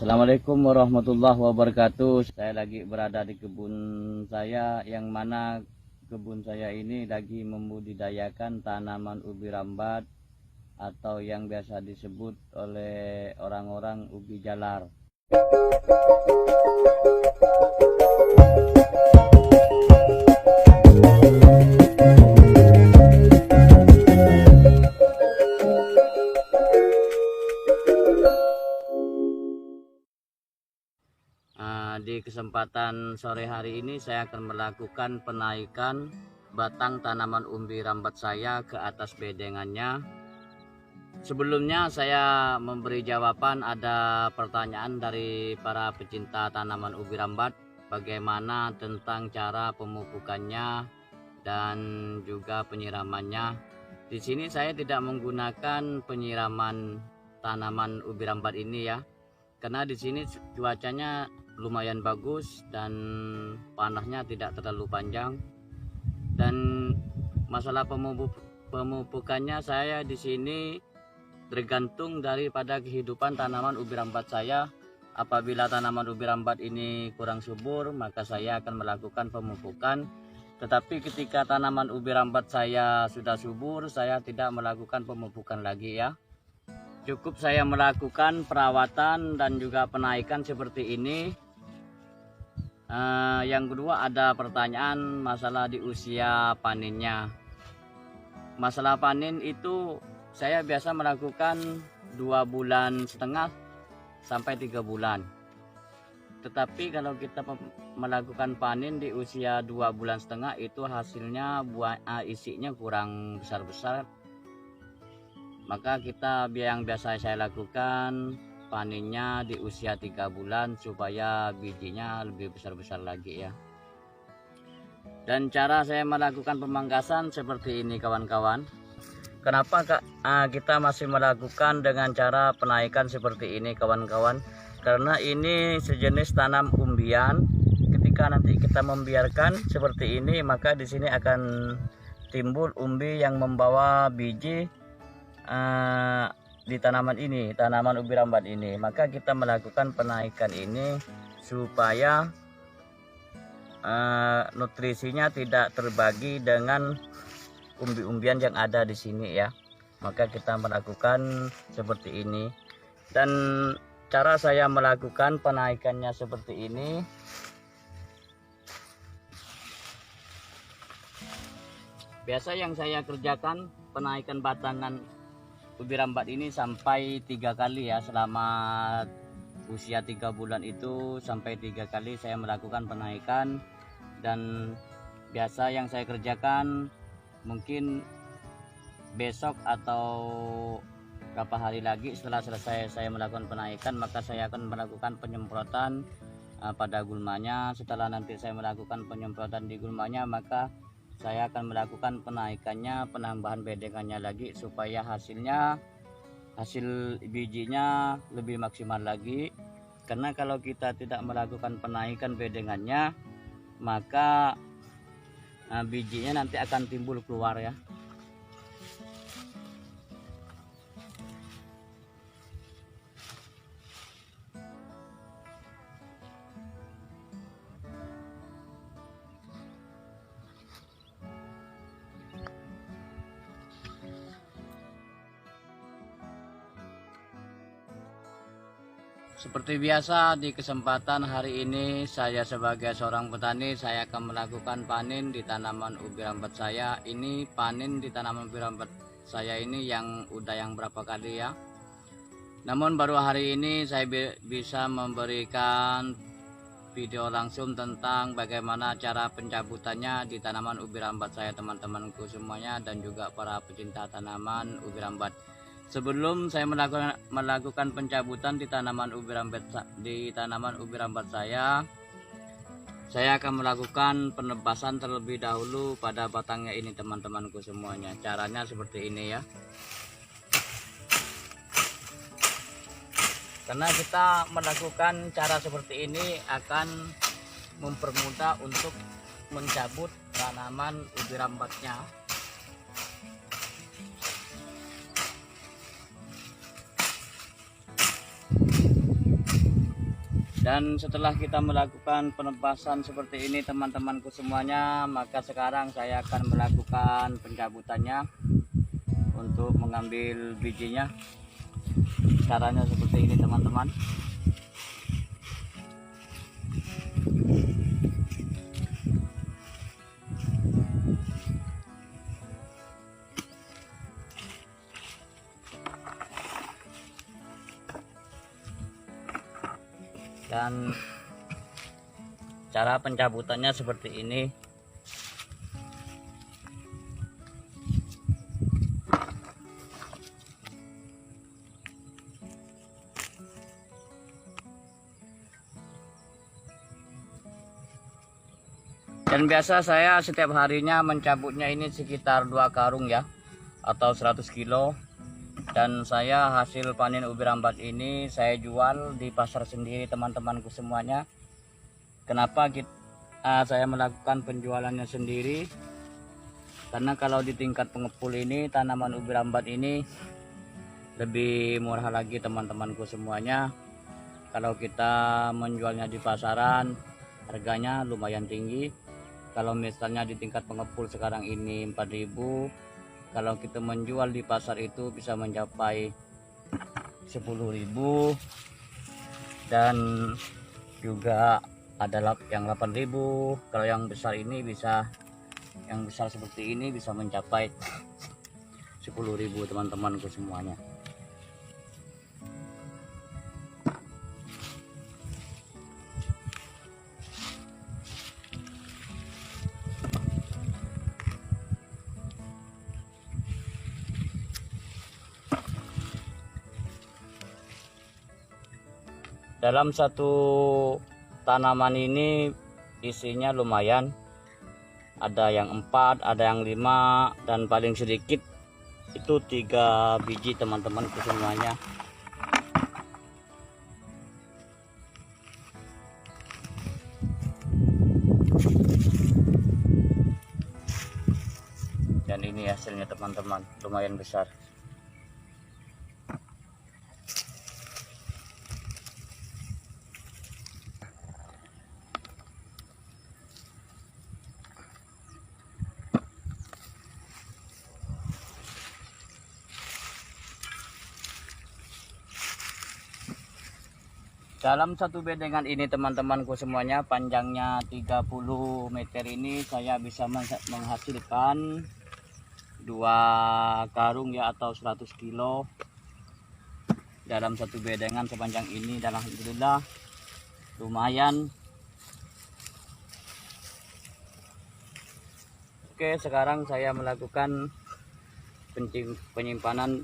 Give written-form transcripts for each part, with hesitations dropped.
Assalamualaikum warahmatullahi wabarakatuh. Saya lagi berada di kebun saya, yang mana kebun saya ini lagi membudidayakan tanaman ubi rambat atau yang biasa disebut oleh orang-orang ubi jalar. Di kesempatan sore hari ini saya akan melakukan penaikan batang tanaman umbi rambat saya ke atas bedengannya. Sebelumnya saya memberi jawaban, ada pertanyaan dari para pecinta tanaman ubi rambat, bagaimana tentang cara pemupukannya dan juga penyiramannya. Di sini saya tidak menggunakan penyiraman tanaman ubi rambat ini ya, karena di sini cuacanya lumayan bagus dan panahnya tidak terlalu panjang. Dan masalah pemupukannya, saya di sini tergantung daripada kehidupan tanaman ubi rambat saya. Apabila tanaman ubi rambat ini kurang subur, maka saya akan melakukan pemupukan. Tetapi ketika tanaman ubi rambat saya sudah subur, saya tidak melakukan pemupukan lagi ya. Cukup saya melakukan perawatan dan juga penaikan seperti ini. Yang kedua, ada pertanyaan masalah di usia panennya. Masalah panen itu saya biasa melakukan 2,5 bulan sampai 3 bulan. Tetapi kalau kita melakukan panen di usia 2,5 bulan itu hasilnya isinya kurang besar-besar. Maka kita yang biasa saya lakukan panennya di usia 3 bulan supaya bijinya lebih besar-besar lagi ya. Dan cara saya melakukan pemangkasan seperti ini kawan-kawan. Kenapa kita masih melakukan dengan cara penaikan seperti ini kawan-kawan? Karena ini sejenis tanam umbian. Ketika nanti kita membiarkan seperti ini, maka di sini akan timbul umbi yang membawa biji di tanaman ini, tanaman ubi rambat ini. Maka kita melakukan penaikan ini supaya nutrisinya tidak terbagi dengan umbi-umbian yang ada di sini ya. Maka kita melakukan seperti ini. Dan cara saya melakukan penaikannya seperti ini. Biasa yang saya kerjakan penaikan batangan ubi rambat ini sampai 3 kali ya. Selama usia 3 bulan itu sampai 3 kali saya melakukan penaikan. Dan biasa yang saya kerjakan mungkin besok atau berapa hari lagi setelah selesai saya melakukan penaikan, maka saya akan melakukan penyemprotan pada gulmanya. Setelah nanti saya melakukan penyemprotan di gulmanya, maka saya akan melakukan penaikannya, penambahan bedengannya lagi supaya hasil bijinya lebih maksimal lagi. Karena kalau kita tidak melakukan penaikan bedengannya, maka bijinya nanti akan timbul keluar ya. Seperti biasa, di kesempatan hari ini saya sebagai seorang petani, saya akan melakukan panen di tanaman ubi rambat saya. Ini panen di tanaman ubi rambat saya ini yang berapa kali ya. Namun baru hari ini saya bisa memberikan video langsung tentang bagaimana cara pencabutannya di tanaman ubi rambat saya, teman-temanku semuanya, dan juga para pecinta tanaman ubi rambat. Sebelum saya melakukan pencabutan di tanaman ubi rambat saya akan melakukan penebasan terlebih dahulu pada batangnya ini, teman-temanku semuanya. Caranya seperti ini ya. Karena kita melakukan cara seperti ini akan mempermudah untuk mencabut tanaman ubi rambatnya. Dan setelah kita melakukan penebasan seperti ini teman-temanku semuanya, maka sekarang saya akan melakukan pencabutannya untuk mengambil bijinya. Caranya seperti ini teman-teman. Dan cara pencabutannya seperti ini. Dan biasa saya setiap harinya mencabutnya ini sekitar 2 karung ya, atau 100 kilo. Dan saya hasil panen ubi rambat ini saya jual di pasar sendiri teman-temanku semuanya. Kenapa saya melakukan penjualannya sendiri? Karena kalau di tingkat pengepul ini tanaman ubi rambat ini lebih murah lagi teman-temanku semuanya. Kalau kita menjualnya di pasaran harganya lumayan tinggi. Kalau misalnya di tingkat pengepul sekarang ini 4.000, kalau kita menjual di pasar itu bisa mencapai 10.000. Dan juga ada yang 8.000. Kalau yang besar ini bisa, yang besar seperti ini bisa mencapai 10.000 teman-temanku semuanya. Dalam satu tanaman ini isinya lumayan, ada yang 4, ada yang 5, dan paling sedikit itu 3 biji teman-teman semuanya. Dan ini hasilnya teman-teman, lumayan besar. Dalam satu bedengan ini teman-temanku semuanya, panjangnya 30 meter ini saya bisa menghasilkan 2 karung ya, atau 100 kilo dalam satu bedengan sepanjang ini. Dan alhamdulillah lumayan. Oke, sekarang saya melakukan penyimpanan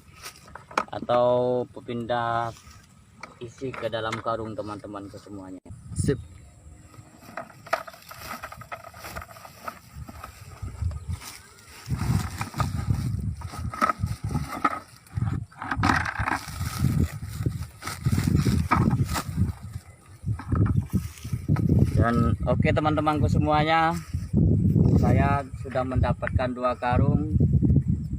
atau pindah isi ke dalam karung teman-teman semuanya. Sip. Dan oke teman-temanku semuanya, saya sudah mendapatkan 2 karung.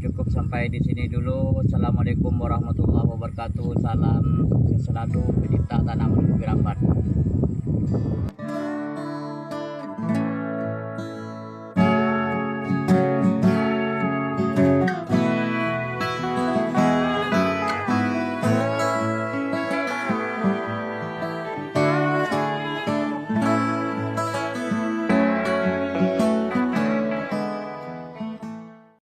Cukup sampai di sini dulu. Assalamualaikum warahmatullahi wabarakatuh. Salam selalu pecinta tanaman ubi rambat.